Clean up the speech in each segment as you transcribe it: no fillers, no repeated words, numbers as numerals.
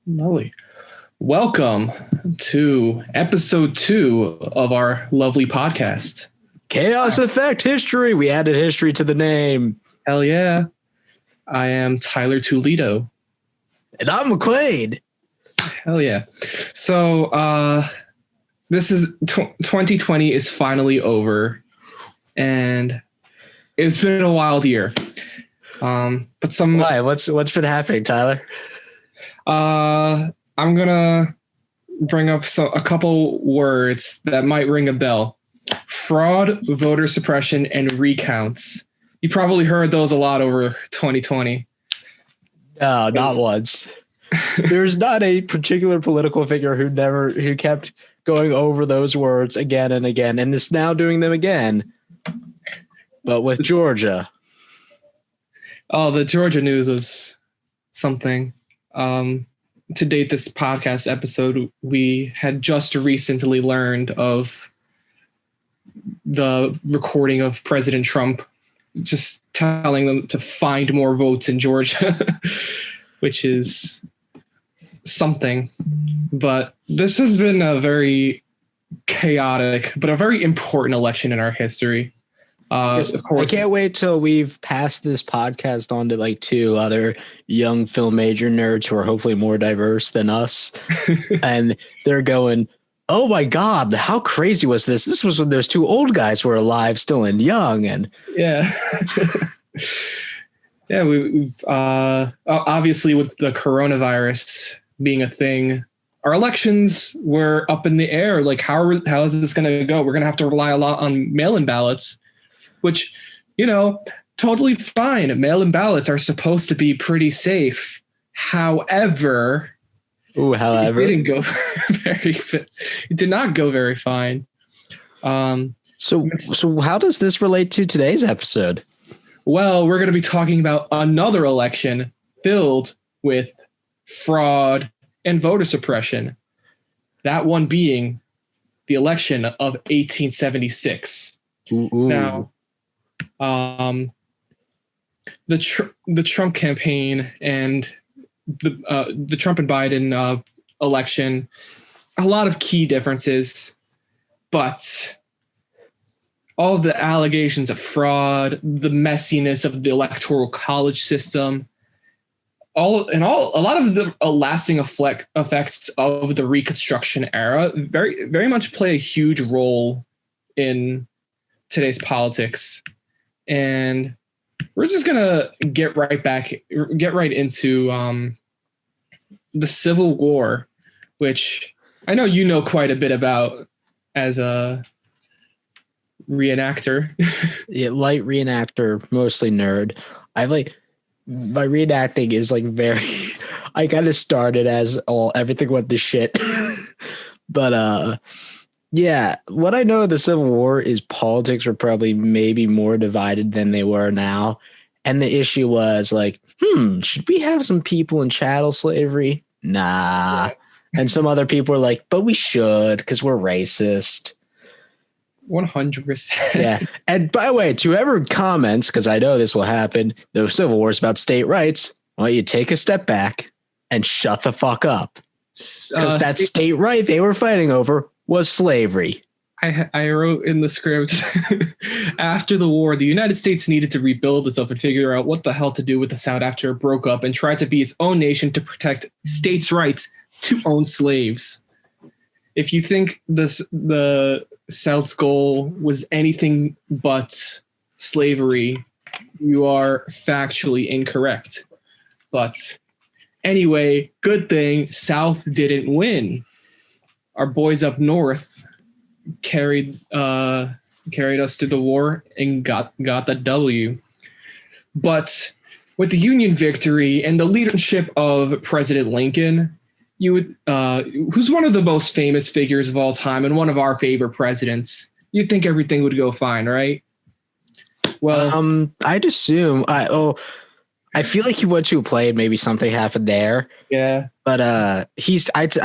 Lovely. Welcome to episode 2 of our lovely podcast. Chaos Effect History. We added history to the name. Hell yeah. I am Tyler Toledo. And I'm McQuaid. Hell yeah. So this is 2020 is finally over, and it's been a wild year. But some Why? What's been happening, Tyler? I'm gonna bring up a couple words that might ring a bell. Fraud, voter suppression, and recounts. You probably heard those a lot over 2020. No, not once. There's not a particular political figure who kept going over those words again and again, and is now doing them again, but with Georgia. Oh, the Georgia news was something. To date this podcast episode, we had just recently learned of the recording of President Trump just telling them to find more votes in Georgia, which is something. But this has been a very chaotic, but a very important election in our history. Of course, I can't wait till we've passed this podcast on to like 2 other young film major nerds who are hopefully more diverse than us. And they're going, oh my God, how crazy was this? This was when those 2 old guys were alive still and young. And yeah. Yeah, we've obviously with the coronavirus being a thing, our elections were up in the air. Like, how is this going to go? We're going to have to rely a lot on mail-in ballots, which, totally fine. Mail-in ballots are supposed to be pretty safe. However, it didn't go it did not go very fine. So how does this relate to today's episode? Well, we're going to be talking about another election filled with fraud and voter suppression. That one being the election of 1876. Ooh. Now, the Trump campaign and the Trump and Biden election, a lot of key differences, but all the allegations of fraud, the messiness of the electoral college system, a lot of the lasting effects of the Reconstruction era very, very much play a huge role in today's politics. And we're just gonna get right into the Civil War, which I know you know quite a bit about as a reenactor. Yeah, light reenactor, mostly nerd. My reenacting is like very I kind of started as everything went to shit. But yeah, what I know of the Civil War is politics were probably maybe more divided than they were now. And the issue was like, should we have some people in chattel slavery? Nah. Yeah. And some other people were like, but we should because we're racist. 100%. Yeah. And by the way, to whoever comments, because I know this will happen, the Civil War is about state rights. Why don't you take a step back and shut the fuck up? Because that state right they were fighting over was slavery. I wrote in the script, after the war, the United States needed to rebuild itself and figure out what the hell to do with the South after it broke up and try to be its own nation to protect states' rights to own slaves. If you think the South's goal was anything but slavery, you are factually incorrect. But anyway, good thing South didn't win. Our boys up north carried us to the war and got the W. But with the Union victory and the leadership of President Lincoln, who's one of the most famous figures of all time and one of our favorite presidents, you'd think everything would go fine, right? Well, I'd assume. I feel like he went to a play and maybe something happened there. Yeah. But I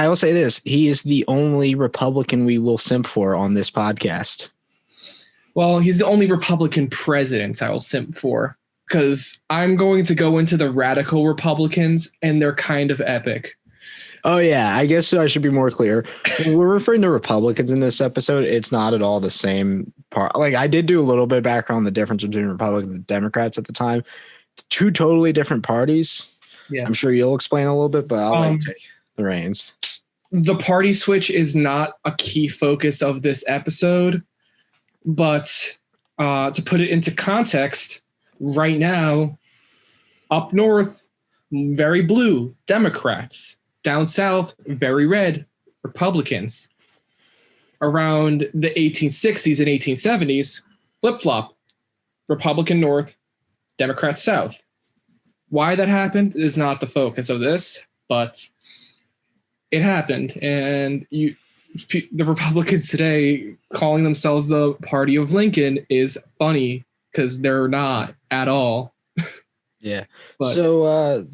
will say this. He is the only Republican we will simp for on this podcast. Well, he's the only Republican president I will simp for, because I'm going to go into the radical Republicans, and they're kind of epic. Oh yeah, I guess I should be more clear. When we're referring to Republicans in this episode, it's not at all the same part. Like I did do a little bit of background on the difference between Republicans and Democrats at the time. Two totally different parties. Yes. I'm sure you'll explain a little bit, but I'll let you take the reins. The party switch is not a key focus of this episode, but to put it into context, right now, up north, very blue, Democrats. Down south, very red, Republicans. Around the 1860s and 1870s, flip-flop, Republican north, Democrat south. Why that happened is not the focus of this, but it happened. And the Republicans today calling themselves the Party of Lincoln is funny because they're not at all. Yeah. But, so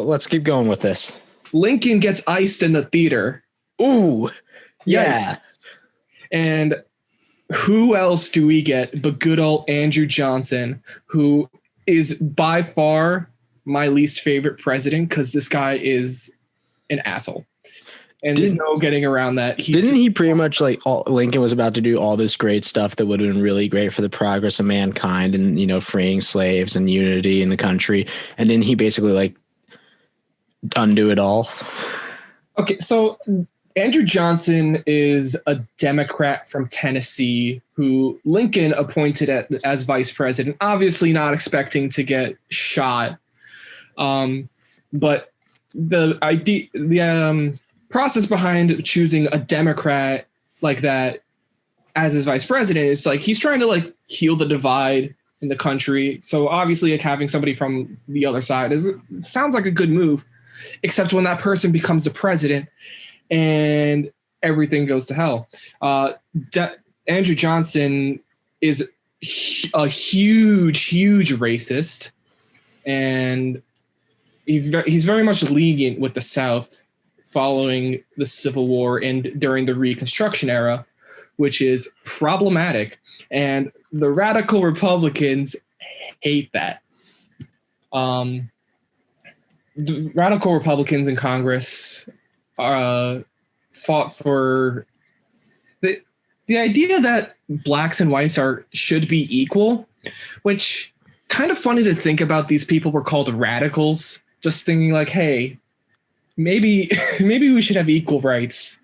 let's keep going with this. Lincoln gets iced in the theater. Ooh, yes. And who else do we get but good old Andrew Johnson, who is by far my least favorite president because this guy is an asshole. And there's no getting around that. Didn't he pretty much Lincoln was about to do all this great stuff that would have been really great for the progress of mankind and, freeing slaves and unity in the country. And then he basically undo it all. Okay, so Andrew Johnson is a Democrat from Tennessee who Lincoln appointed as vice president, obviously not expecting to get shot. But the process behind choosing a Democrat like that as his vice president is he's trying to heal the divide in the country. So obviously having somebody from the other side sounds like a good move. Except when that person becomes the president and everything goes to hell. Andrew Johnson is a huge racist, and he's very much lenient with the South following the Civil War and during the Reconstruction era, which is problematic. And the radical Republicans hate that. The radical Republicans in Congress fought for the idea that blacks and whites should be equal, which kind of funny to think about. These people were called radicals, just thinking hey, maybe we should have equal rights.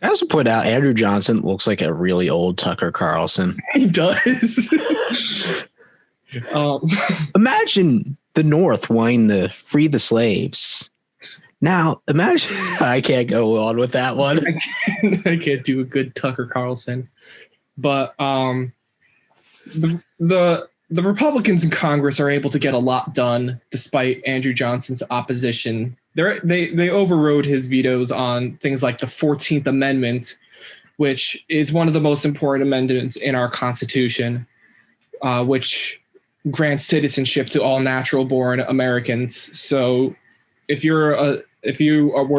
I also point out Andrew Johnson looks like a really old Tucker Carlson. He does. Imagine the North wanting to free the slaves. Now, imagine I can't go on with that one. I can't do a good Tucker Carlson. But the Republicans in Congress are able to get a lot done despite Andrew Johnson's opposition. They overrode his vetoes on things like the 14th Amendment, which is one of the most important amendments in our Constitution, which grants citizenship to all natural-born Americans. So if you were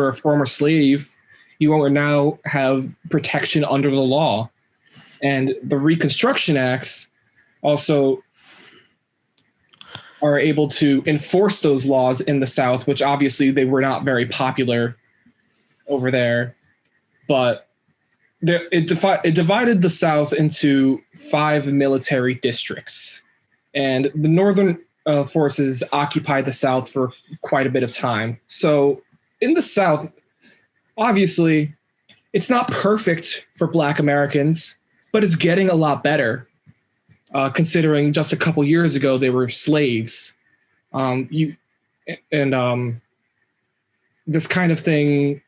a former slave, you will now have protection under the law. And the Reconstruction Acts also are able to enforce those laws in the South, which obviously they were not very popular over there. But it divided the South into 5 military districts. And the Northern forces occupied the South for quite a bit of time. So in the South, obviously, it's not perfect for Black Americans, but it's getting a lot better, considering just a couple years ago they were slaves. This kind of thing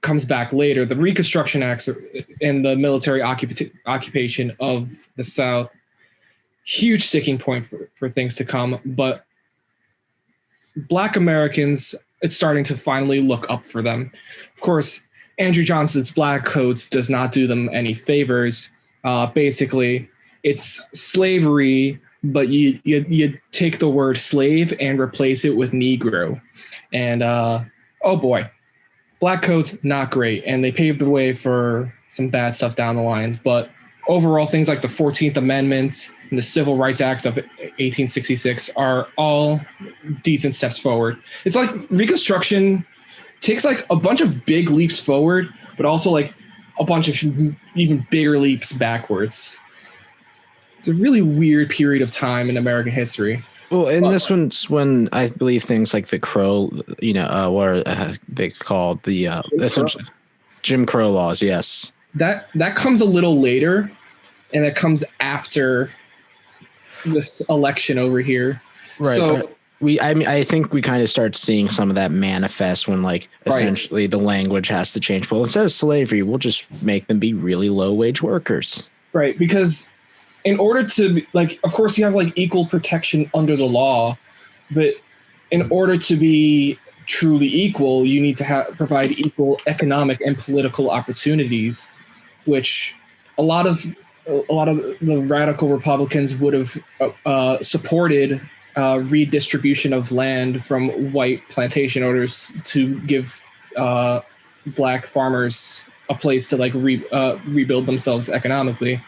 comes back later. The Reconstruction Acts and the military occupation of the South, huge sticking point for things to come. But Black Americans, it's starting to finally look up for them. Of course, Andrew Johnson's Black Codes does not do them any favors. Basically, it's slavery, but you take the word slave and replace it with Negro. And oh boy, Black Codes, not great. And they paved the way for some bad stuff down the lines. But overall, things like the 14th Amendment and the Civil Rights Act of 1866 are all decent steps forward. It's like Reconstruction takes like a bunch of big leaps forward, but also like a bunch of even bigger leaps backwards. It's a really weird period of time in American history. Well, and this one's when I believe things like the Crow, what are they called? The essentially Jim Crow laws. Yes, that comes a little later, and that comes after this election over here. Right. So I think we kind of start seeing some of that manifest when like essentially the language has to change. Well, instead of slavery, we'll just make them be really low wage workers. Right, because in order to like, of course, you have like equal protection under the law, but in order to be truly equal, you need to provide equal economic and political opportunities, which a lot of the radical Republicans would have supported redistribution of land from white plantation owners to give black farmers a place to like rebuild themselves economically.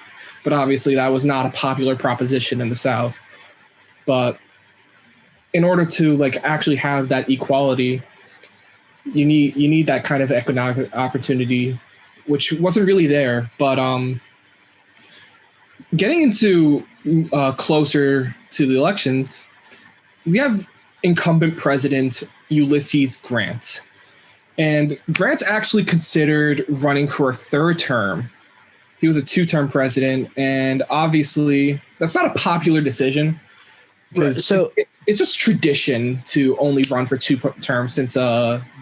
But obviously that was not a popular proposition in the South. But in order to like actually have that equality, you need that kind of economic opportunity, which wasn't really there. But getting into closer to the elections, we have incumbent president Ulysses Grant. And Grant's actually considered running for a third term. He was a two-term president, and obviously that's not a popular decision. So it's just tradition to only run for two terms since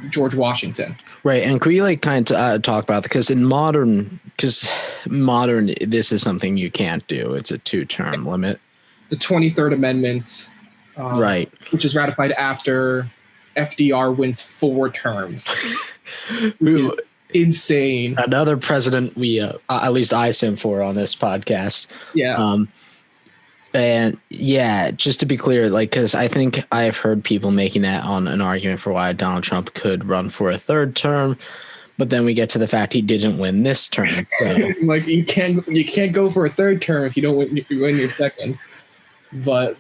George Washington. Right, and could we like kind of talk about that? Because modern, this is something you can't do. It's a two-term limit. The 23rd Amendment, right, which is ratified after FDR wins 4 terms. Which is insane. Another president we, at least I sim for on this podcast. Yeah. And yeah, just to be clear, like, because I think I've heard people making that on an argument for why Donald Trump could run for a third term, but then we get to the fact he didn't win this term. So. Like you can't go for a third term if you don't win your second. But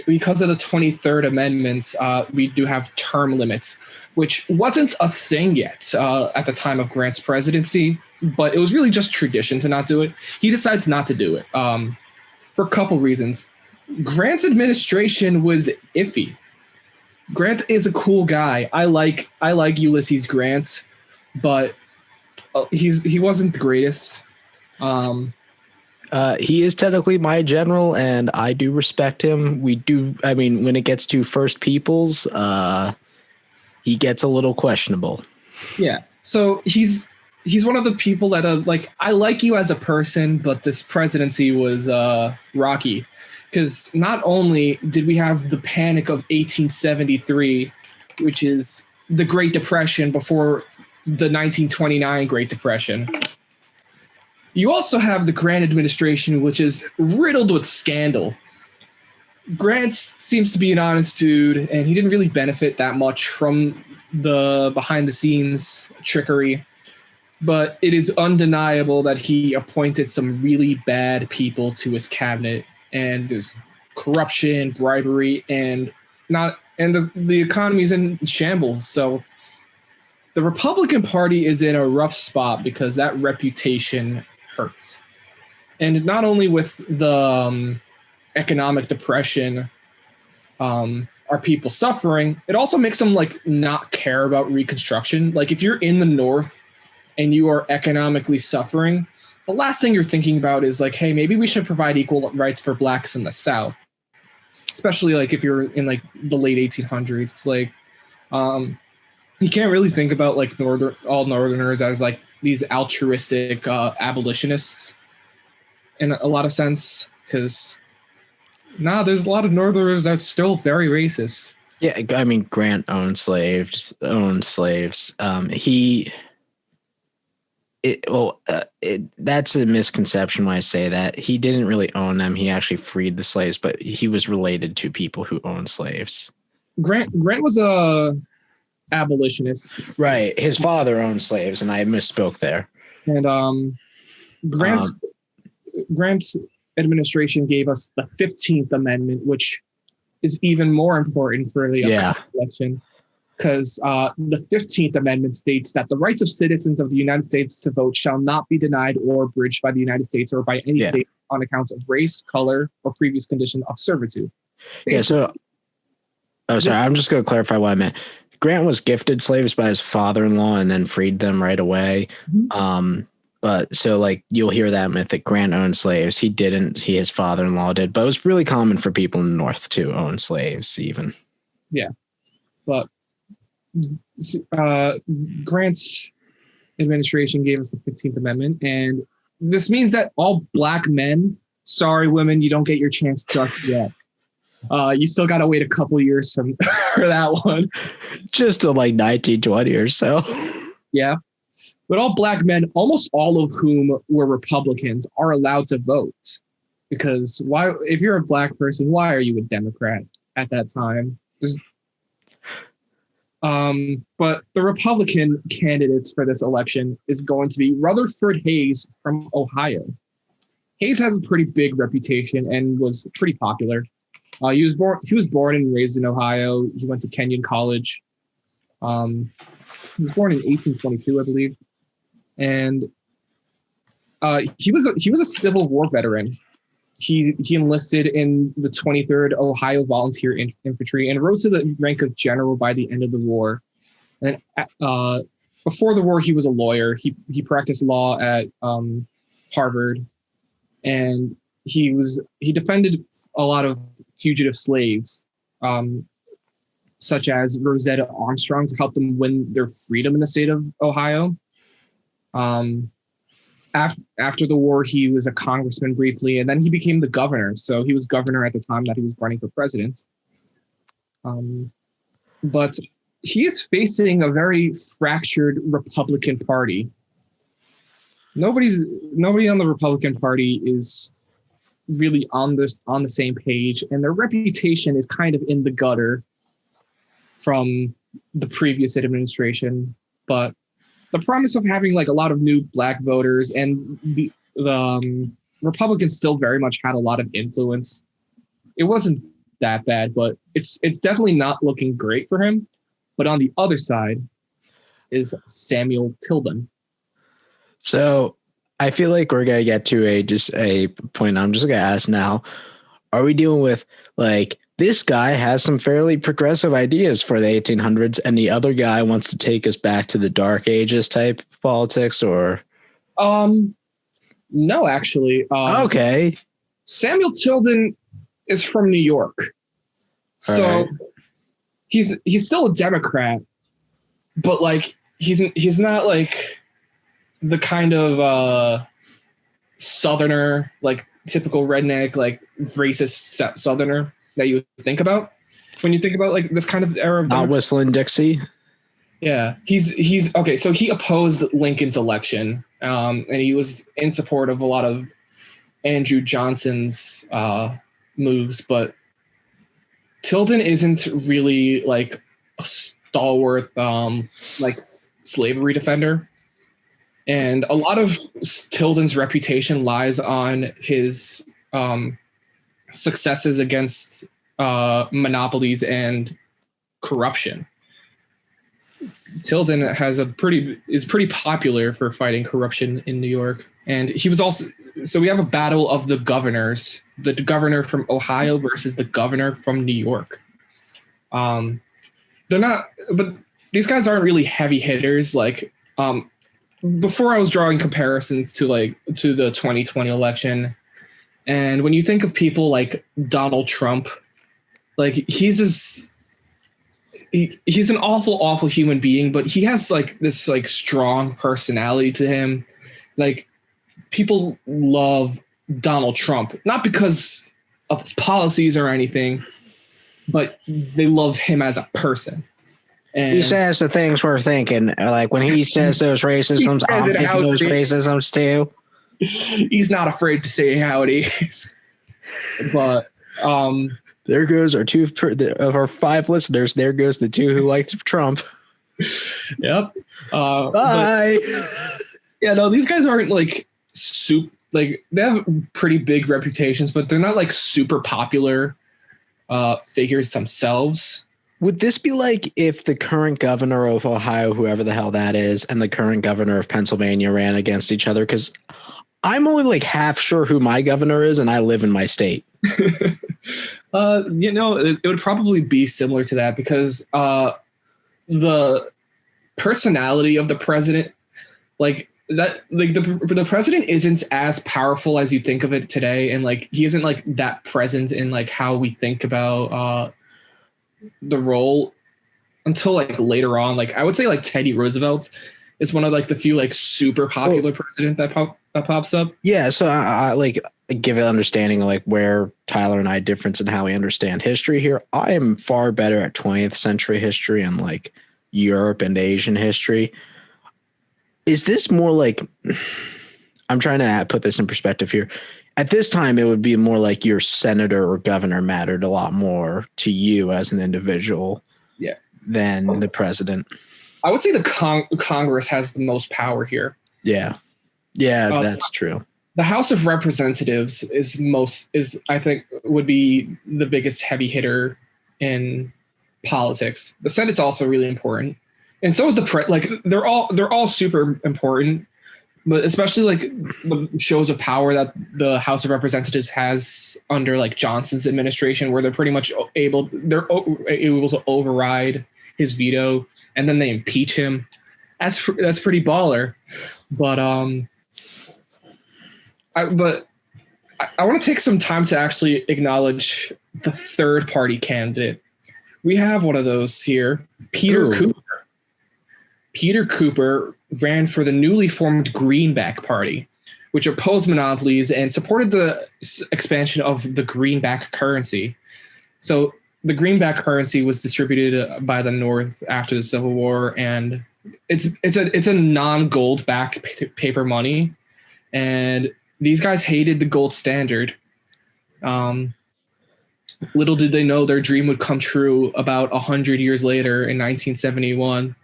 because of the 23rd Amendments, we do have term limits, which wasn't a thing yet at the time of Grant's presidency, but it was really just tradition to not do it. He decides not to do it for a couple reasons. Grant's administration was iffy. Grant is a cool guy. I like Ulysses Grant, but he wasn't the greatest. He is technically my general, and I do respect him. When it gets to First Peoples, he gets a little questionable. Yeah. So he's one of the people that like, I like you as a person, but this presidency was rocky. Because not only did we have the Panic of 1873, which is the Great Depression before the 1929 Great Depression, you also have the Grant administration, which is riddled with scandal. Grant seems to be an honest dude, and he didn't really benefit that much from the behind-the-scenes trickery. But it is undeniable that he appointed some really bad people to his cabinet, and there's corruption, bribery, and the economy is in shambles. So the Republican Party is in a rough spot because that reputation hurts. And not only with the economic depression are people suffering, it also makes them like not care about Reconstruction. Like if you're in the North and you are economically suffering, the last thing you're thinking about is like, hey, maybe we should provide equal rights for blacks in the South. Especially like if you're in like the late 1800s. It's like you can't really think about like all Northerners as like these altruistic abolitionists in a lot of sense, because there's a lot of Northerners that's still very racist. Yeah, I mean, Grant owned slaves. That's a misconception when I say that. He didn't really own them. He actually freed the slaves, but he was related to people who owned slaves. Grant was a abolitionist. Right. His father owned slaves, and I misspoke there. And Grant's administration gave us the 15th Amendment, which is even more important for the election. because the 15th Amendment states that the rights of citizens of the United States to vote shall not be denied or abridged by the United States or by any state on account of race, color, or previous condition of servitude. Sorry, I'm just going to clarify what I meant. Grant was gifted slaves by his father-in-law and then freed them right away. Mm-hmm. But so like you'll hear that myth that Grant owned slaves. He didn't. His father-in-law did. But it was really common for people in the North to own slaves even. Yeah. But Grant's administration gave us the 15th Amendment. And this means that all black men, sorry, women, you don't get your chance just yet. You still got to wait a couple years for that one. Just to like 1920 or so. Yeah. But all black men, almost all of whom were Republicans, are allowed to vote. Because why? If you're a black person, why are you a Democrat at that time? But the Republican candidates for this election is going to be Rutherford Hayes from Ohio. Hayes has a pretty big reputation and was pretty popular. He was born and raised in Ohio. He went to Kenyon College. He was born in 1822, I believe. And he was a Civil War veteran. He enlisted in the 23rd Ohio Volunteer Infantry and rose to the rank of general by the end of the war. And before the war, he was a lawyer. He practiced law at Harvard, and he defended a lot of fugitive slaves, such as Rosetta Armstrong, to help them win their freedom in the state of Ohio. After the war, he was a congressman briefly, and then he became the governor. So he was governor at the time that he was running for president. But he is facing a very fractured Republican Party. Nobody on the Republican Party is really on the same page, and their reputation is kind of in the gutter from the previous administration. But the promise of having like a lot of new black voters, and the Republicans still very much had a lot of influence. It wasn't that bad, but it's definitely not looking great for him. But on the other side is Samuel Tilden. So I feel like we're gonna get to a point. I'm just gonna ask now: are we dealing with like this guy has some fairly progressive ideas for the 1800s, and the other guy wants to take us back to the Dark Ages type politics, or? No, actually. Okay. Samuel Tilden is from New York, so right. He's still a Democrat, but like he's not like the kind of Southerner, like typical redneck, like racist Southerner that you think about when you think about like this kind of era of not Whistling Dixie. Yeah, he's okay. So he opposed Lincoln's election, and he was in support of a lot of Andrew Johnson's moves, but Tilden isn't really like a stalwart like slavery defender. And a lot of Tilden's reputation lies on his successes against monopolies and corruption. Tilden is pretty popular for fighting corruption in New York. And he was also, so we have a battle of the governors, the governor from Ohio versus the governor from New York. They're not, but these guys aren't really heavy hitters. Like, before I was drawing comparisons to the 2020 election, and when you think of people like Donald Trump, like he's an awful human being, but he has like this like strong personality to him. Like people love Donald Trump, not because of his policies or anything, but they love him as a person. And he says the things we're thinking. Like when he says those racisms, I'm thinking those racisms too. He's not afraid to say how it is. But there goes our two of our 5 listeners. There goes the 2 who liked Trump. Yep. Bye. Yeah, no, these guys aren't like like they have pretty big reputations, but they're not like super popular figures themselves. Would this be like if the current governor of Ohio, whoever the hell that is, and the current governor of Pennsylvania ran against each other? Because I'm only like half sure who my governor is, and I live in my state. It would probably be similar to that because the personality of the president, like that, like the president isn't as powerful as you think of it today, and like he isn't like that present in like how we think about the role until like later on. Like I would say like Teddy Roosevelt is one of like the few like super popular president that pops up. Yeah, so I like give an understanding of like where Tyler and I difference in how we understand history here. I am far better at 20th century history and like Europe and Asian history. Is this more like, I'm trying to put this in perspective here. At this time, it would be more like your senator or governor mattered a lot more to you as an individual than the president. I would say the Congress has the most power here. Yeah. Yeah, that's true. The House of Representatives is I think would be the biggest heavy hitter in politics. The Senate's also really important, and so is the they're all super important, but especially like the shows of power that the House of Representatives has under like Johnson's administration, where they're pretty much able to override his veto, and then they impeach him. That's pretty baller, but I want to take some time to actually acknowledge the third party candidate. We have one of those here, Peter Cooper. Peter Cooper ran for the newly formed Greenback Party, which opposed monopolies and supported the expansion of the greenback currency. So the greenback currency was distributed by the North after the Civil War, and it's a non-gold back paper money, and these guys hated the gold standard. Little did they know their dream would come true about 100 years later in 1971.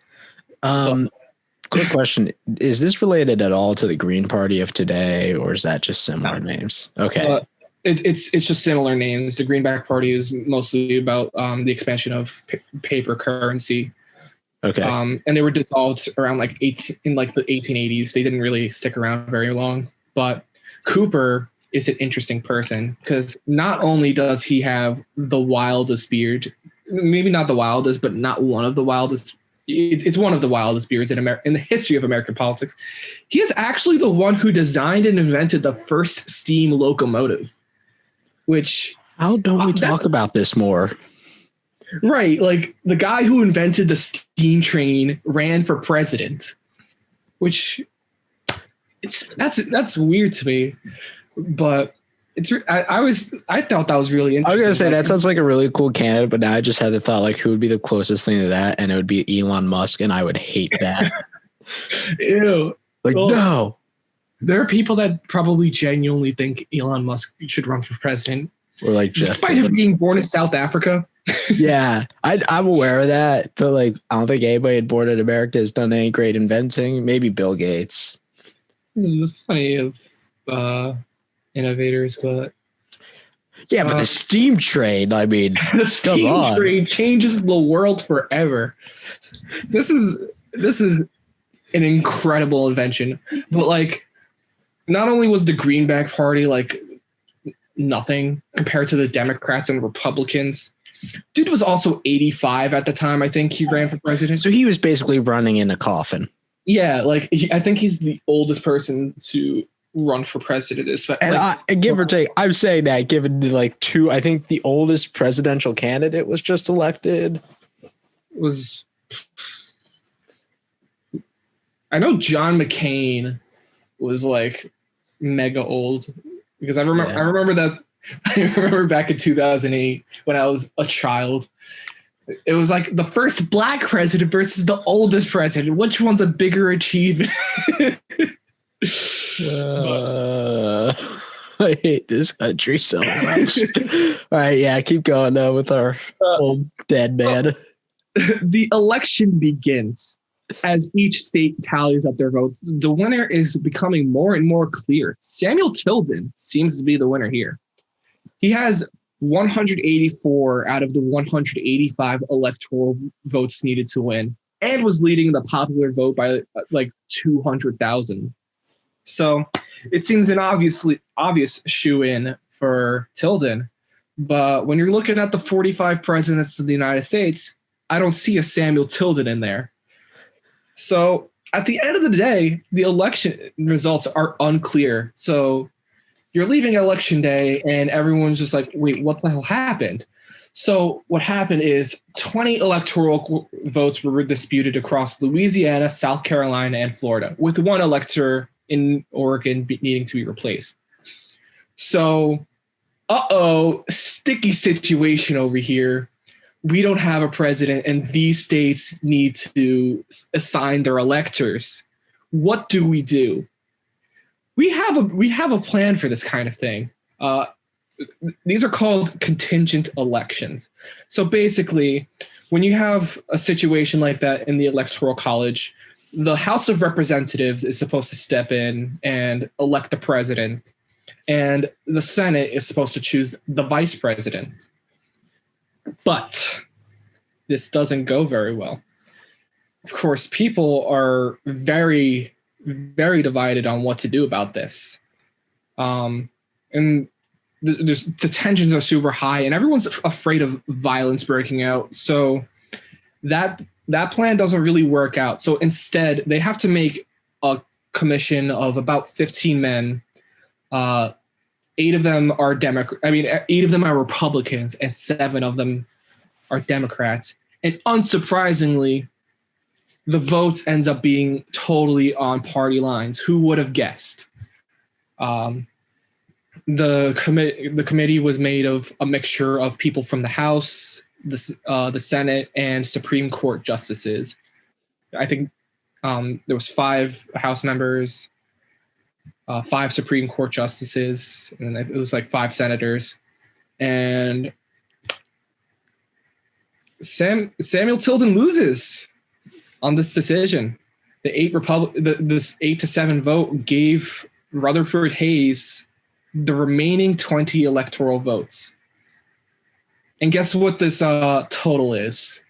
Quick question. Is this related at all to the Green Party of today, or is that just similar names? Okay. It's just similar names. The Greenback Party is mostly about the expansion of paper currency. Okay. And they were dissolved around in the 1880s. They didn't really stick around very long, but Cooper is an interesting person because not only does he have the wildest beard, maybe not the wildest, but not one of the wildest. It's one of the wildest beards in the history of American politics. He is actually the one who designed and invented the first steam locomotive, which... How don't we talk about this more? Right. Like the guy who invented the steam train ran for president, which... That's weird to me, but I thought that was really interesting. I was gonna say that sounds like a really cool candidate, but now I just had the thought like who would be the closest thing to that, and it would be Elon Musk, and I would hate that. Ew. Like no. There are people that probably genuinely think Elon Musk should run for president, or like despite him being born in South Africa. Yeah, I'm aware of that, but like I don't think anybody born in America has done any great inventing. Maybe Bill Gates. There's plenty of innovators, but yeah, but the steam train, I mean, the steam train changes the world forever. This is an incredible invention, but like, not only was the Greenback Party like nothing compared to the Democrats and Republicans, dude was also 85 at the time. I think he ran for president, so he was basically running in a coffin. Yeah, like I think he's the oldest person to run for president. And like, give or take, I'm saying that given like I think the oldest presidential candidate was just elected. I know John McCain was like mega old because I remember that. I remember back in 2008 when I was a child. It was like the first black president versus the oldest president. Which one's a bigger achievement? I hate this country so much. All right, yeah, keep going with our old dead man. The election begins as each state tallies up their votes. The winner is becoming more and more clear. Samuel Tilden seems to be the winner here. He has 184 out of the 185 electoral votes needed to win, and was leading the popular vote by like 200,000. So it seems an obvious shoe-in for Tilden. But when you're looking at the 45 presidents of the United States, I don't see a Samuel Tilden in there. So at the end of the day, the election results are unclear. So you're leaving election day and everyone's just like, wait, what the hell happened? So what happened is 20 electoral votes were disputed across Louisiana, South Carolina, and Florida, with one elector in Oregon needing to be replaced. So, sticky situation over here. We don't have a president and these states need to assign their electors. What do? We have a plan for this kind of thing. These are called contingent elections. So basically, when you have a situation like that in the Electoral College, the House of Representatives is supposed to step in and elect the president, and the Senate is supposed to choose the vice president. But this doesn't go very well. Of course, people are very, very divided on what to do about this. And the tensions are super high, and everyone's afraid of violence breaking out. So that plan doesn't really work out. So instead, they have to make a commission of about 15 men. 8 of them are 8 of them are Republicans, and 7 of them are Democrats. And unsurprisingly, the votes ends up being totally on party lines. Who would have guessed? The committee was made of a mixture of people from the House, the Senate, and Supreme Court justices. I think there was 5 House members, 5 Supreme Court justices, and it was like 5 senators. And Samuel Tilden loses on this decision. This 8-7 vote gave Rutherford Hayes the remaining 20 electoral votes. And guess what this total is?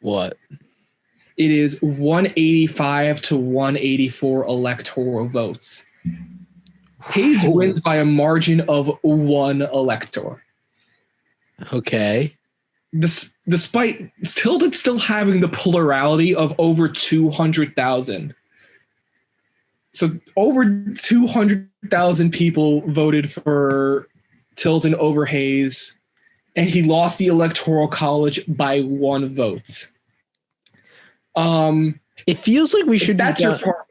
What? It is 185 to 184 electoral votes. Hayes wins by a margin of 1 elector. Okay. Despite Tilden still having the plurality of over 200,000. So over 200,000 people voted for Tilden over Hayes, and he lost the Electoral College by 1 vote. It feels like we should. That's your part.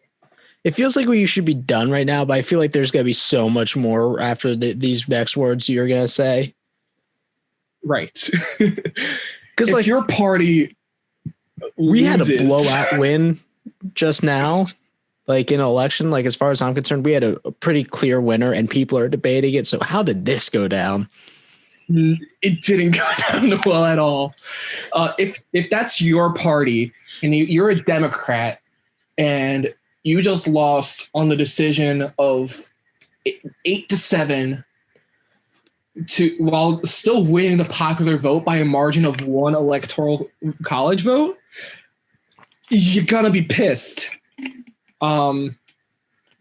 It feels like we should be done right now, but I feel like there's gonna be so much more after these next words you're gonna say. Right. Because like your party, we had a blowout win just now. Like in an election, like as far as I'm concerned, we had a pretty clear winner and people are debating it. So how did this go down? It didn't go down well at all. If that's your party and you're a Democrat and you just lost on the decision of 8-7 while still winning the popular vote by a margin of 1 electoral college vote, you're gonna be pissed.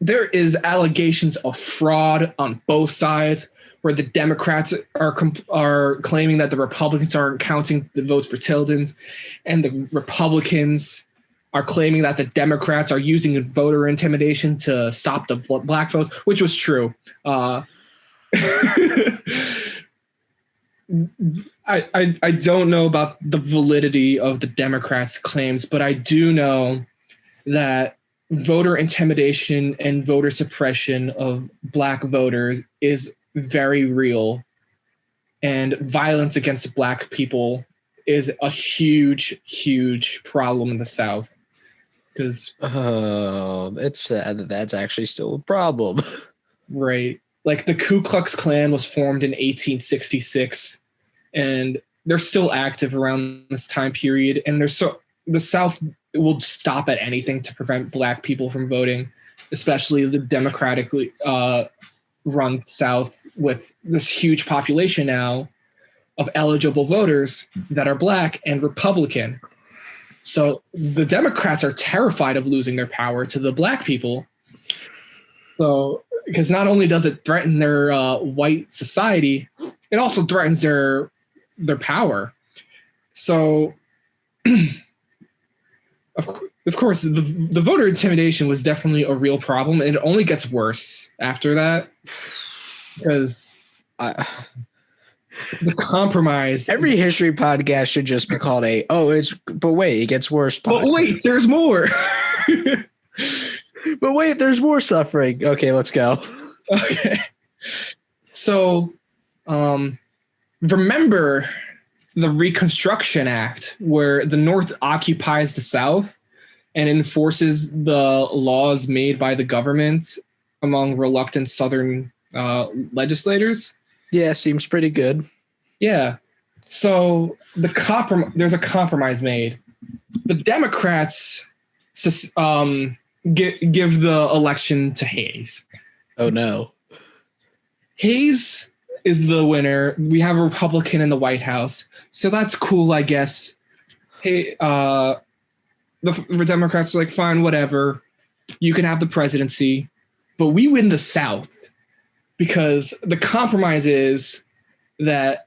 There is allegations of fraud on both sides, where the Democrats are claiming that the Republicans aren't counting the votes for Tilden, and the Republicans are claiming that the Democrats are using voter intimidation to stop the black votes, which was true. I don't know about the validity of the Democrats' claims, but I do know that voter intimidation and voter suppression of black voters is very real, and violence against black people is a huge, huge problem in the South. Because it's sad that that's actually still a problem. Right. Like the Ku Klux Klan was formed in 1866, and they're still active around this time period. And the South will stop at anything to prevent black people from voting, especially the democratically run South with this huge population now of eligible voters that are black and Republican. So the Democrats are terrified of losing their power to the black people. So, because not only does it threaten their white society, it also threatens their power. So, of course, the voter intimidation was definitely a real problem, and it only gets worse after that because the compromise. Every history podcast should just be called but wait, it gets worse. But wait, there's more. But wait, there's more suffering. Okay, let's go. Okay. So, remember the Reconstruction Act, where the North occupies the South and enforces the laws made by the government among reluctant Southern legislators? Yeah, seems pretty good. Yeah. So there's a compromise made. The Democrats give the election to Hayes. Oh no. Hayes is the winner. We have a Republican in the White House, so that's cool, I guess. Hey, the Democrats are like, fine, whatever. You can have the presidency, but we win the South because the compromise is that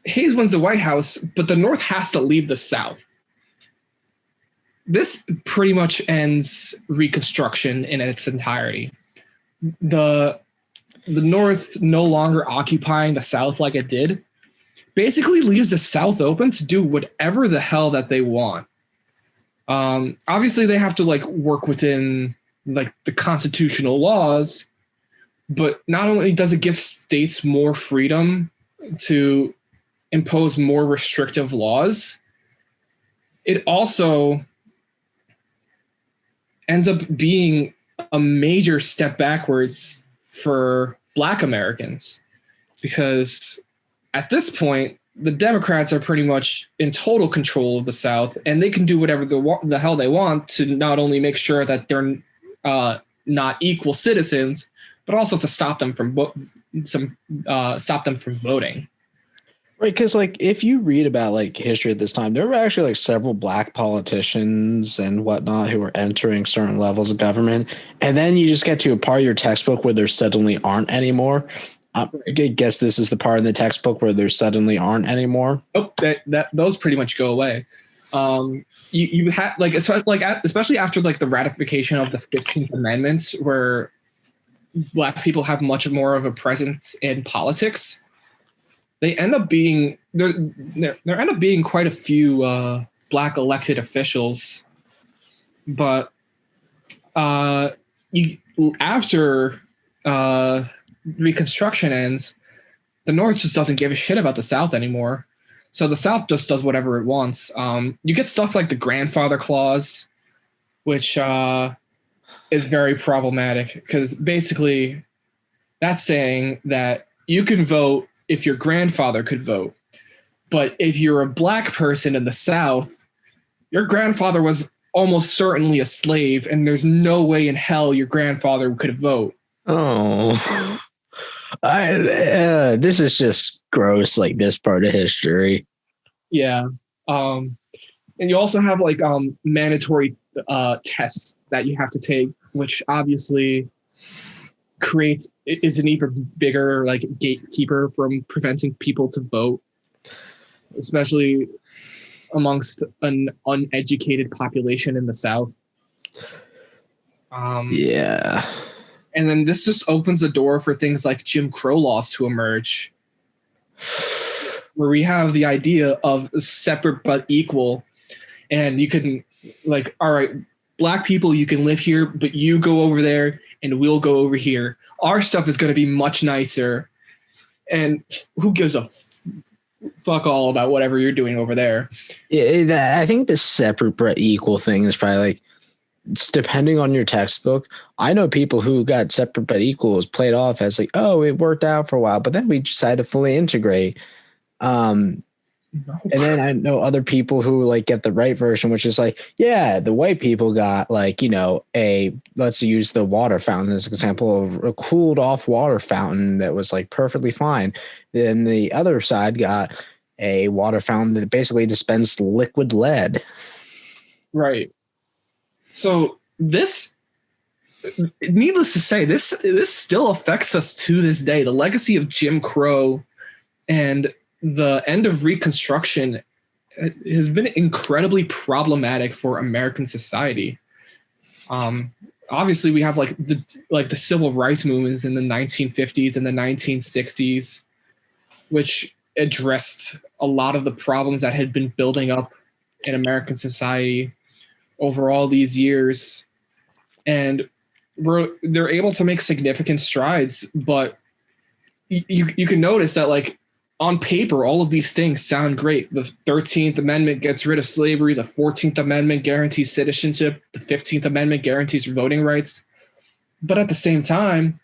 Hayes wins the White House, but the North has to leave the South. This pretty much ends Reconstruction in its entirety. The North no longer occupying the South like it did basically leaves the South open to do whatever the hell that they want. Obviously, they have to work within the constitutional laws, but not only does it give states more freedom to impose more restrictive laws, it also ends up being a major step backwards for Black Americans, because at this point, the Democrats are pretty much in total control of the South, and they can do whatever the hell they want to not only make sure that they're not equal citizens, but also to stop them from voting. Right, because if you read about history at this time, there were actually several Black politicians and whatnot who were entering certain levels of government, and then you just get to a part of your textbook where there suddenly aren't anymore. I guess this is the part in the textbook where there suddenly aren't anymore. Oh, that those pretty much go away. You had especially after the ratification of the 15th Amendment, where Black people have much more of a presence in politics. They end up being there end up being quite a few Black elected officials, but after Reconstruction ends, the North just doesn't give a shit about the South anymore. So the South just does whatever it wants. You get stuff like the grandfather clause, which is very problematic because basically that's saying that you can vote if your grandfather could vote. But if you're a Black person in the South, your grandfather was almost certainly a slave, and there's no way in hell your grandfather could vote. Oh, this is just gross, this part of history. Yeah. And you also have mandatory tests that you have to take, which obviously is an even bigger gatekeeper from preventing people to vote, especially amongst an uneducated population in the South. Yeah. And then this just opens the door for things like Jim Crow laws to emerge, where we have the idea of separate but equal. And you can all right, Black people, you can live here, but you go over there and we'll go over here. Our stuff is going to be much nicer. And who gives a fuck all about whatever you're doing over there? Yeah, I think the separate but equal thing is probably it's depending on your textbook. I know people who got separate but equal was played off as it worked out for a while, but then we decided to fully integrate. No. And then I know other people who like get the right version, which is like, yeah, the white people got like, let's use the water fountain as an example, a cooled off water fountain that was like perfectly fine. Then the other side got a water fountain that basically dispensed liquid lead. Right. So this, needless to say, this still affects us to this day. The legacy of Jim Crow and the end of Reconstruction has been incredibly problematic for American society. Obviously, we have like the civil rights movements in the 1950s and the 1960s, which addressed a lot of the problems that had been building up in American society over all these years. And they're able to make significant strides, but you can notice that like on paper, all of these things sound great. The 13th Amendment gets rid of slavery. The 14th Amendment guarantees citizenship. The 15th Amendment guarantees voting rights. But at the same time,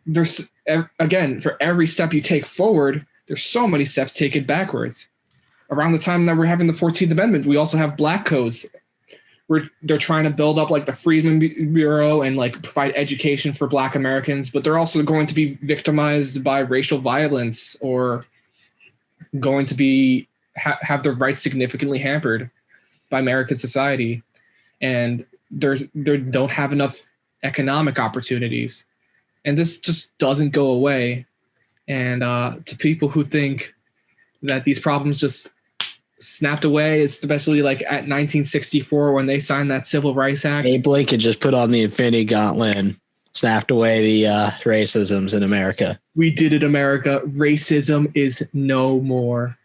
there's, again, for every step you take forward, there's so many steps taken backwards. Around the time that we're having the 14th Amendment, we also have black codes. They're trying to build up like the Freedmen Bureau and like provide education for Black Americans, but they're also going to be victimized by racial violence or going to be have their rights significantly hampered by American society, and they don't have enough economic opportunities, and this just doesn't go away. And to people who think that these problems just snapped away, especially like at 1964 when they signed that Civil Rights Act. Abe Lincoln just put on the Infinity Gauntlet and snapped away the racisms in America. We did it, America. Racism is no more.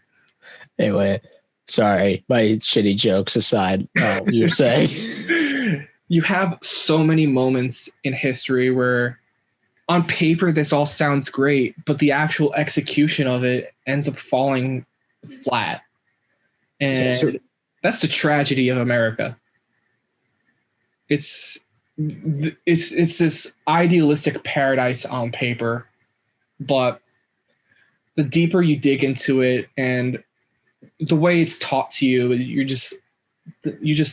Anyway, sorry, my shitty jokes aside, you were saying. You have so many moments in history where on paper this all sounds great, but the actual execution of it ends up falling flat. And that's the tragedy of America. It's this idealistic paradise on paper, but the deeper you dig into it and the way it's taught to you, you just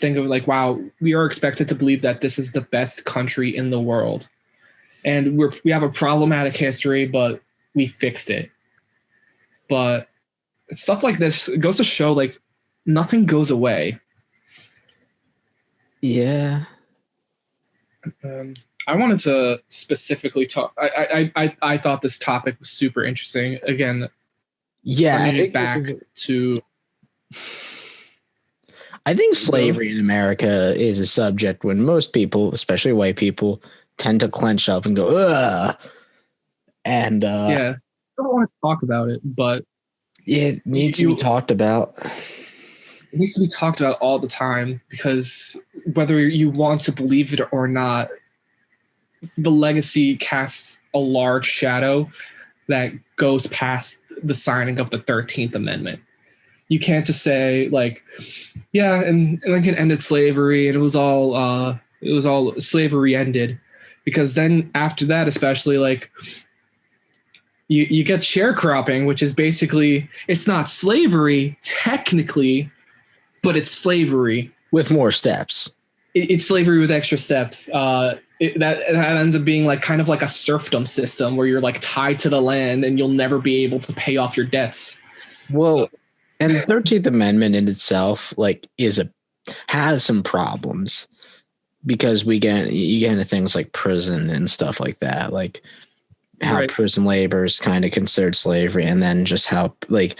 think of like, wow, we are expected to believe that this is the best country in the world, and we have a problematic history, but we fixed it. But stuff like this goes to show like nothing goes away. Yeah. I wanted to specifically talk. I thought this topic was super interesting. Again, yeah. I think slavery in America is a subject when most people, especially white people, tend to clench up and go, ugh. And yeah, I don't want to talk about it, but it needs to be talked about. It needs to be talked about all the time, because whether you want to believe it or not, the legacy casts a large shadow that goes past the signing of the 13th Amendment. You can't just say like, yeah, and Lincoln ended slavery and it was all slavery ended, because then after that, especially like you get sharecropping, which is basically, it's not slavery technically, but it's slavery with more steps. It's slavery with extra steps. That ends up being like kind of like a serfdom system where you're like tied to the land and you'll never be able to pay off your debts. Well, and the 13th Amendment in itself like has some problems, because you get into things like prison and stuff like that, like how prison labor is kind of considered slavery, and then just how like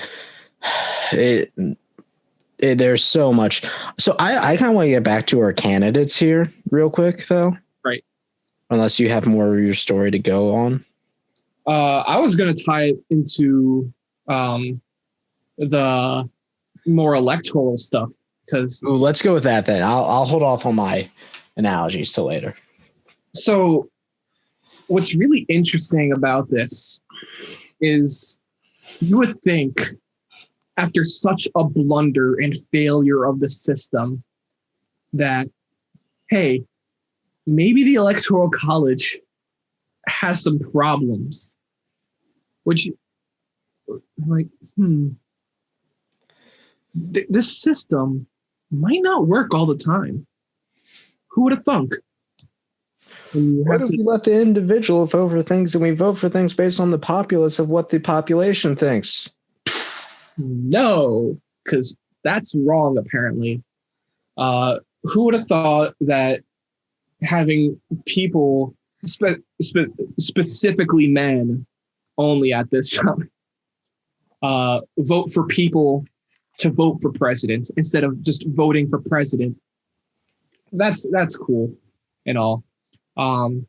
there's so much. So I kind of want to get back to our candidates here real quick, though. Right. Unless you have more of your story to go on. I was going to tie it into the more electoral stuff, because let's go with that then. I'll hold off on my analogies till later. So what's really interesting about this is you would think, after such a blunder and failure of the system, that, hey, maybe the Electoral College has some problems. Which, like, this system might not work all the time. Who would have thunk? What if we let the individual vote for things and we vote for things based on the populace of what the population thinks? No, because that's wrong, apparently. Who would have thought that having people, specifically men only at this time, vote for people to vote for president instead of just voting for president? That's cool and all. And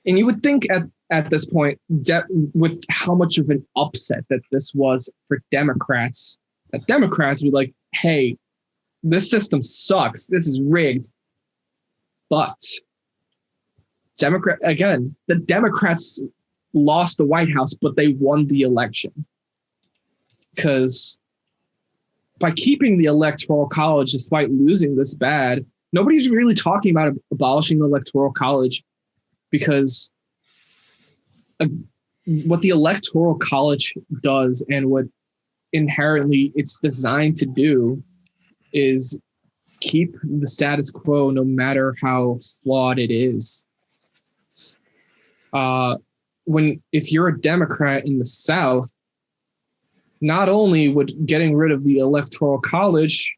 you would think at this point, with how much of an upset that this was for Democrats, that Democrats would be like, hey, this system sucks. This is rigged. But the Democrats lost the White House, but they won the election. Because by keeping the Electoral College, despite losing this bad, nobody's really talking about abolishing the Electoral College, because what the Electoral College does and what inherently it's designed to do is keep the status quo no matter how flawed it is. If you're a Democrat in the South, not only would getting rid of the Electoral College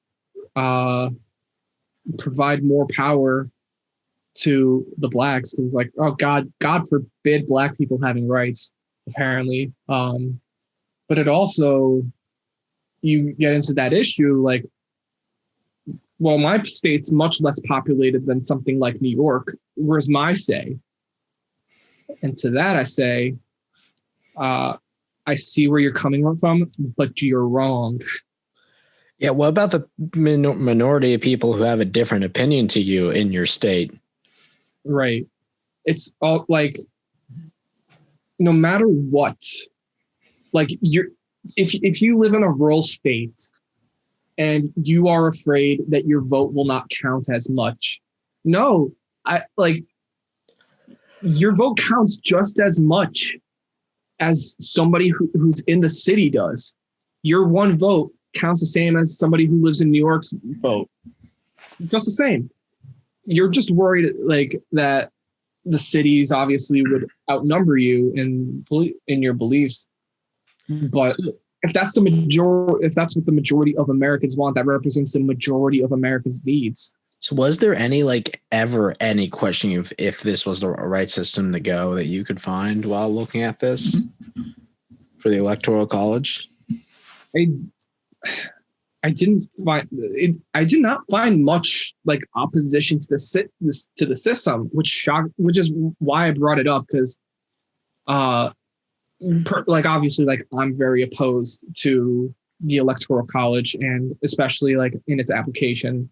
provide more power to the blacks, because like, oh God forbid black people having rights, apparently. But it also, you get into that issue like, well, my state's much less populated than something like New York. Where's my say? And to that I say, I see where you're coming from, but you're wrong. Yeah, what about the minority of people who have a different opinion to you in your state? Right. It's all like, no matter what, like if you live in a rural state and you are afraid that your vote will not count as much, no, your vote counts just as much as somebody who's in the city does. Your one vote counts the same as somebody who lives in New York's vote. Just the same. You're just worried like that the cities obviously would outnumber you in your beliefs. But if that's what the majority of Americans want, that represents the majority of America's needs. So was there ever any question of if this was the right system to go that you could find while looking at this for the Electoral College? I didn't find it. I did not find much like opposition to the system, which is why I brought it up, because like obviously like I'm very opposed to the Electoral College, and especially like in its application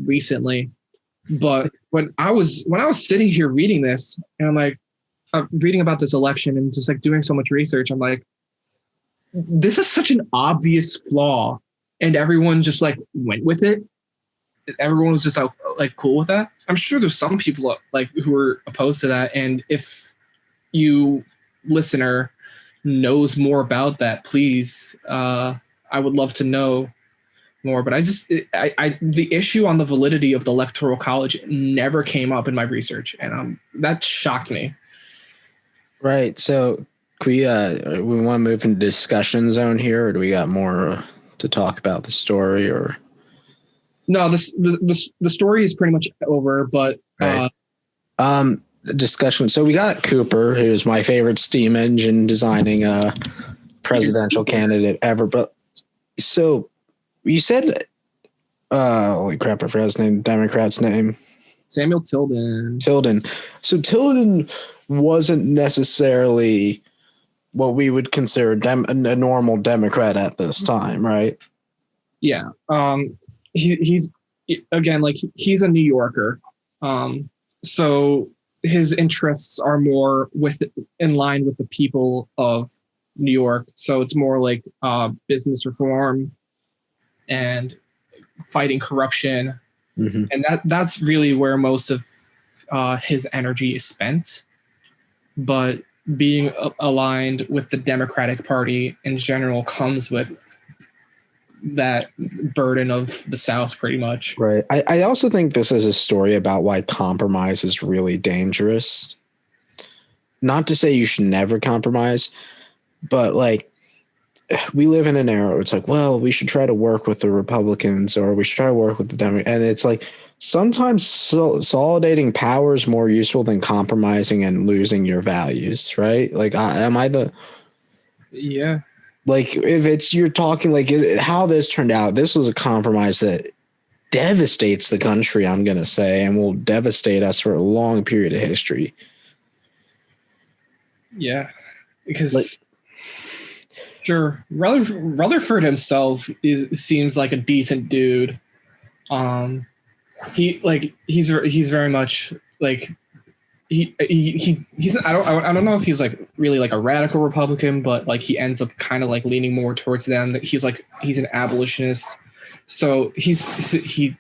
recently. But when I was sitting here reading this, and I'm like reading about this election and just like doing so much research, I'm like, this is such an obvious flaw, and everyone just like went with it. Everyone was just like cool with that. I'm sure there's some people like who are opposed to that, and if you listener knows more about that, please, I would love to know more. But the issue on the validity of the Electoral College never came up in my research, and that shocked me. Right. So we want to move into discussion zone here, or do we got more to talk about the story? Or no, the story is pretty much over, but right. Discussion. So we got Cooper, who's my favorite steam engine designing a presidential candidate ever. But so you said, holy crap, I forgot his name, Democrat's name. Samuel Tilden. So Tilden wasn't necessarily what we would consider a normal Democrat at this time, right? Yeah. He's again, like he's a New Yorker. So his interests are more in line with the people of New York. So it's more like business reform and fighting corruption. Mm-hmm. And that's really where most of his energy is spent. But being aligned with the Democratic Party in general comes with that burden of the South pretty much. Right. I also think this is a story about why compromise is really dangerous. Not to say you should never compromise, but like we live in an era where it's like, well, we should try to work with the Republicans or we should try to work with the Democrats. And it's like sometimes consolidating power is more useful than compromising and losing your values, right? Like, Yeah. Like if it's you're talking like how this turned out, this was a compromise that devastates the country, I'm going to say, and will devastate us for a long period of history. Yeah, because sure, Rutherford himself seems like a decent dude. He's very much like he's I don't know if he's like really like a radical Republican, but like he ends up kind of like leaning more towards them. That he's an abolitionist. So he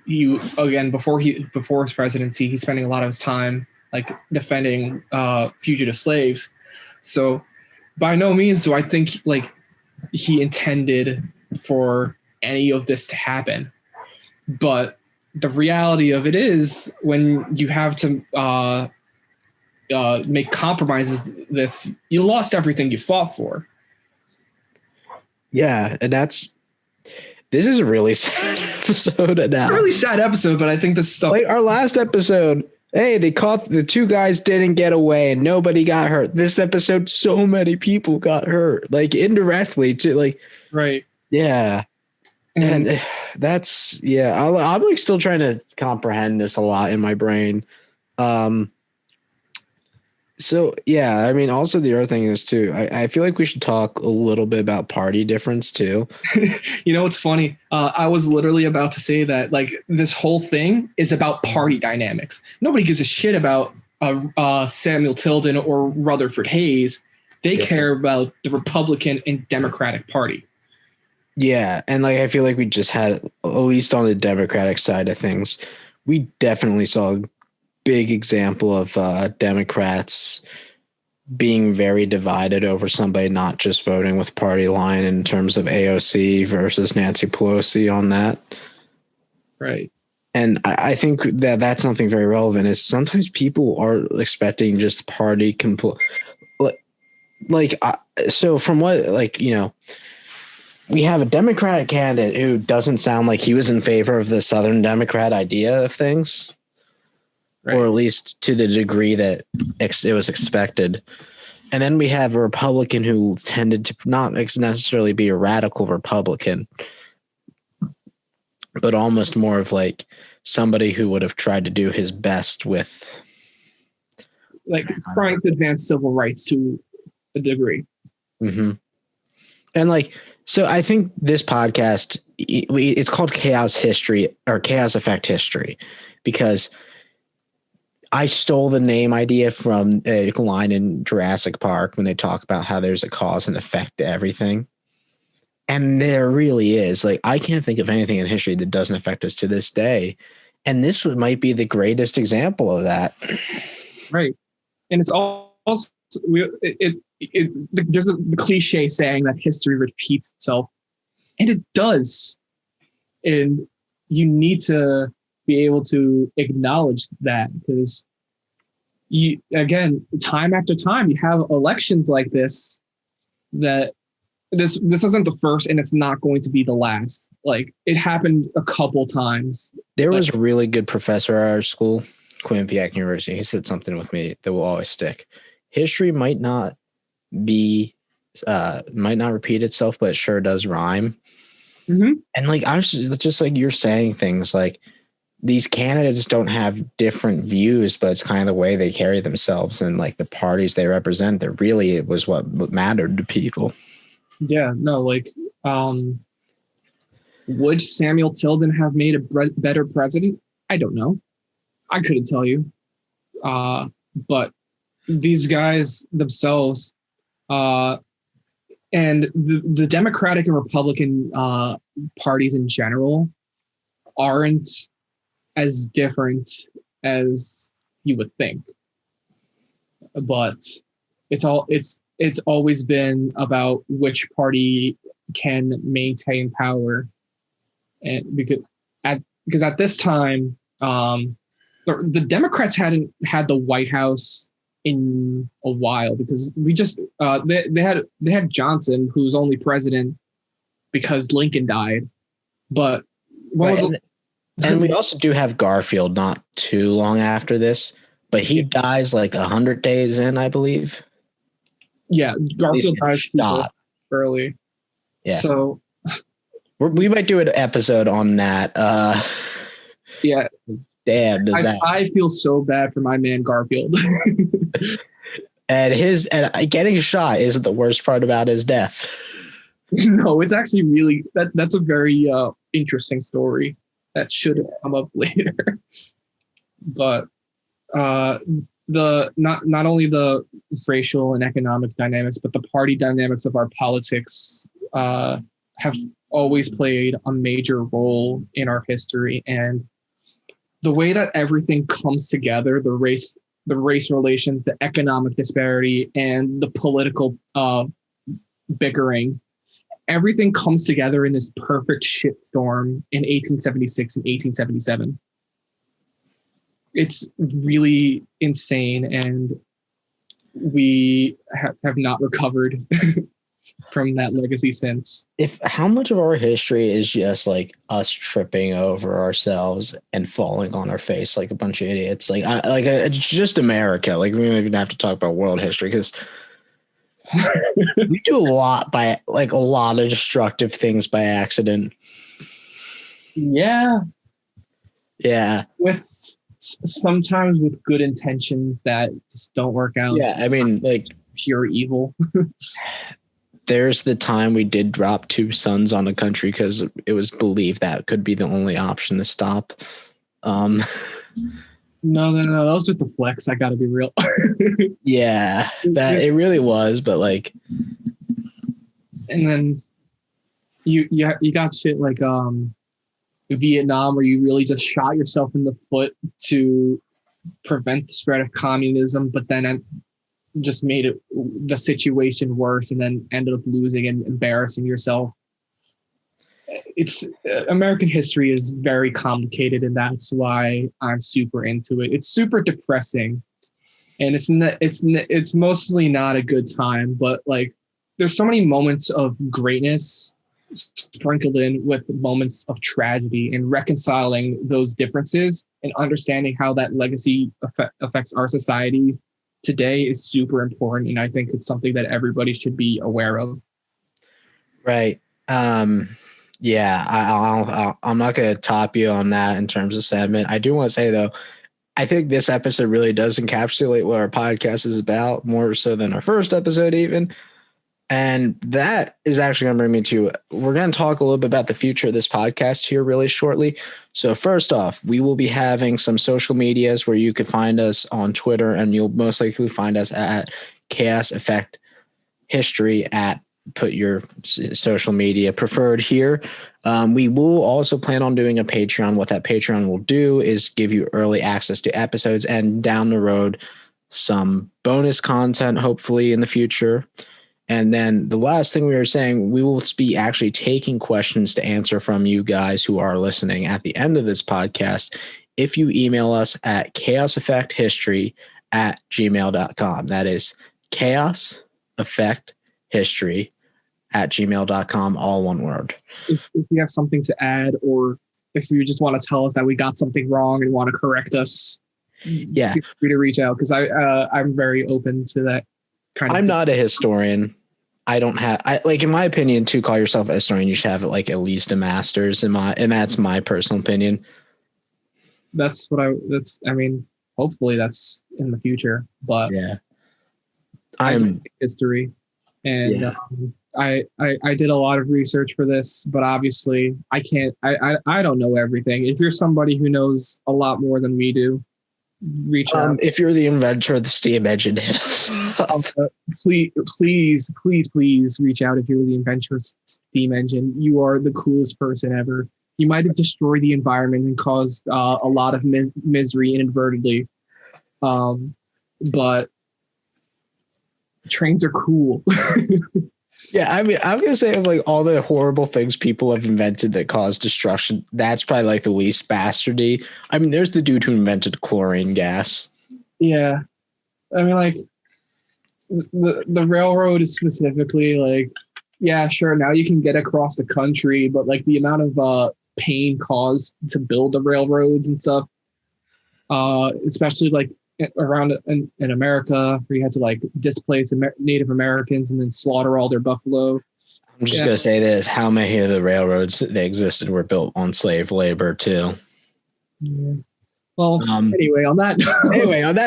again before his presidency, he's spending a lot of his time like defending fugitive slaves. So by no means do I think like he intended for any of this to happen. But the reality of it is when you have to make compromises, you lost everything you fought for. Yeah, and this is a really sad episode now. Really sad episode, but I think this stuff like our last episode, hey, they caught the two guys didn't get away and nobody got hurt. This episode, so many people got hurt, like indirectly to like, right. Yeah. And that's, I'm like still trying to comprehend this a lot in my brain. So, yeah, I mean, also the other thing is too, I feel like we should talk a little bit about party difference too. You know, what's funny? I was literally about to say that like this whole thing is about party dynamics. Nobody gives a shit about Samuel Tilden or Rutherford Hayes. They care about the Republican and Democratic Party. Yeah. And like, I feel like we just had, at least on the Democratic side of things, we definitely saw a big example of Democrats being very divided over somebody not just voting with party line in terms of AOC versus Nancy Pelosi on that. Right. And I think that that's something very relevant is sometimes people are expecting just party so from what, like, you know, we have a Democratic candidate who doesn't sound like he was in favor of the Southern Democrat idea of things, right, or at least to the degree that it was expected. And then we have a Republican who tended to not necessarily be a radical Republican, but almost more of like somebody who would have tried to do his best with, like, trying to advance civil rights to a degree. Mm-hmm. And like, so I think this podcast, it's called Chaos History or Chaos Effect History, because I stole the name idea from a line in Jurassic Park when they talk about how there's a cause and effect to everything. And there really is. Like, I can't think of anything in history that doesn't affect us to this day. And this might be the greatest example of that. Right. And it's also, there's the cliche saying that history repeats itself, and it does. And you need to be able to acknowledge that, because time after time, you have elections like this, that this isn't the first and it's not going to be the last. Like, it happened a couple times. There was a really good professor at our school, Quinnipiac University. He said something with me that will always stick. History might not repeat itself, but it sure does rhyme. Mm-hmm. And like, I was just like, you're saying things like these candidates don't have different views, but it's kind of the way they carry themselves and like the parties they represent. That really it was what mattered to people. Yeah, no, like, would Samuel Tilden have made a better president? I don't know. I couldn't tell you. But these guys themselves, and the Democratic and Republican parties in general aren't as different as you would think. But it's always been about which party can maintain power and because at this time, the Democrats hadn't had the White House in a while, because they had Johnson, who's only president because Lincoln died. But and we also do have Garfield not too long after this, but he dies like 100 days in, I believe. Yeah, Garfield dies early. Yeah. So we might do an episode on that. Yeah. Damn, I feel so bad for my man Garfield. And getting shot isn't the worst part about his death. No, it's actually really that's a very interesting story that should have come up later. But not only the racial and economic dynamics, but the party dynamics of our politics have always played a major role in our history. And the way that everything comes together, the race relations, the economic disparity, and the political bickering, everything comes together in this perfect shitstorm in 1876 and 1877. It's really insane, and we have not recovered from that legacy since. How much of our history is just like us tripping over ourselves and falling on our face like a bunch of idiots? It's just America. Like, we don't even have to talk about world history, because we do a lot of destructive things by accident. Yeah. Sometimes with good intentions that just don't work out. Yeah, I mean, like pure evil. There's the time we did drop 2 sons on a country because it was believed that could be the only option to stop. No, that was just a flex. I gotta be real. Yeah, that it really was, but like, and then you got shit like Vietnam, where you really just shot yourself in the foot to prevent the spread of communism, but then just made the situation worse, and then ended up losing and embarrassing yourself. It's American history is very complicated, and that's why I'm super into it. It's super depressing, and it's mostly not a good time, but like there's so many moments of greatness sprinkled in with moments of tragedy, and reconciling those differences and understanding how that legacy affects our society today is super important. And I think it's something that everybody should be aware of. Right. Yeah, I'm not going to top you on that in terms of sentiment. I do want to say, though, I think this episode really does encapsulate what our podcast is about, more so than our first episode even. And that is actually going to bring me to, we're going to talk a little bit about the future of this podcast here really shortly. So first off, we will be having some social medias where you could find us on Twitter, and you'll most likely find us at Chaos Effect History at put your social media preferred here. We will also plan on doing a Patreon. What that Patreon will do is give you early access to episodes, and down the road, some bonus content, hopefully in the future. And then the last thing we were saying, we will be actually taking questions to answer from you guys who are listening at the end of this podcast if you email us at chaoseffecthistory@gmail.com. That is chaoseffecthistory@gmail.com, all one word. If you have something to add, or if you just want to tell us that we got something wrong and want to correct us, yeah, feel free to reach out, because I'm very open to that kind of I'm not a historian. I don't have, in my opinion, to call yourself a historian, you should have like at least a master's and that's my personal opinion. Hopefully that's in the future, but yeah, I'm history, and yeah. I did a lot of research for this, but obviously I don't know everything. If you're somebody who knows a lot more than we do, reach out. If you're the inventor of the steam engine, hit us. Please reach out if you're the inventor of steam engine. You are the coolest person ever. You might have destroyed the environment and caused a lot of misery inadvertently, but trains are cool. Yeah, I mean, I'm gonna say of like all the horrible things people have invented that cause destruction, that's probably like the least bastardy. I mean, there's the dude who invented chlorine gas. Yeah, I mean, like the railroad is specifically like, yeah, sure. Now you can get across the country, but like the amount of pain caused to build the railroads and stuff, especially like around in America, where you had to like displace Native Americans and then slaughter all their buffalo. I'm just gonna say this: how many of the railroads that existed were built on slave labor too? Yeah. Well, anyway, on that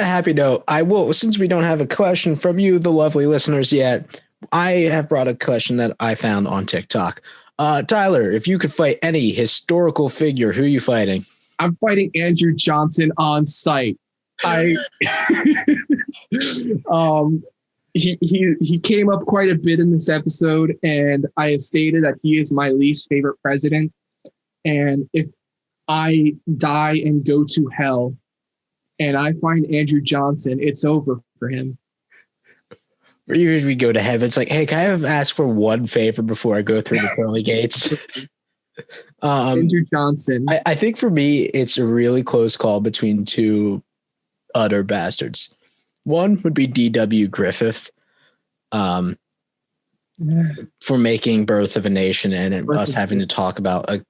happy note, I will, since we don't have a question from you, the lovely listeners, yet, I have brought a question that I found on TikTok. Tyler, if you could fight any historical figure, who are you fighting? I'm fighting Andrew Johnson on site. He came up quite a bit in this episode, and I have stated that he is my least favorite president. And if I die and go to hell and I find Andrew Johnson, it's over for him. Or even if we go to heaven, it's like, hey, can I ask for one favor before I go through the pearly gates? Andrew Johnson. I think for me, it's a really close call between two utter bastards. One would be D.W. Griffith for making Birth of a Nation and us having to talk about a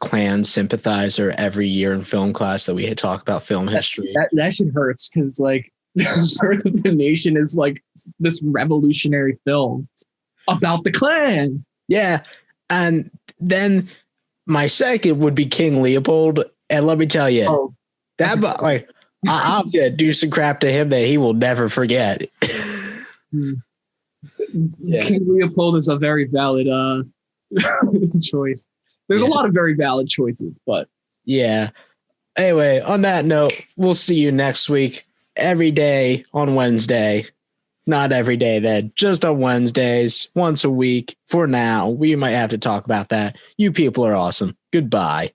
Klan sympathizer every year in film class that we had talked about film history. That shit hurts because like Birth of the Nation is like this revolutionary film about the Klan. Yeah. And then my second would be King Leopold. And let me tell you, I'm going to do some crap to him that he will never forget. Yeah. King Leopold is a very valid choice. There's a lot of very valid choices, but yeah. Anyway, on that note, we'll see you next week. Every day on Wednesday. Not every day then, just on Wednesdays, once a week. For now, we might have to talk about that. You people are awesome. Goodbye.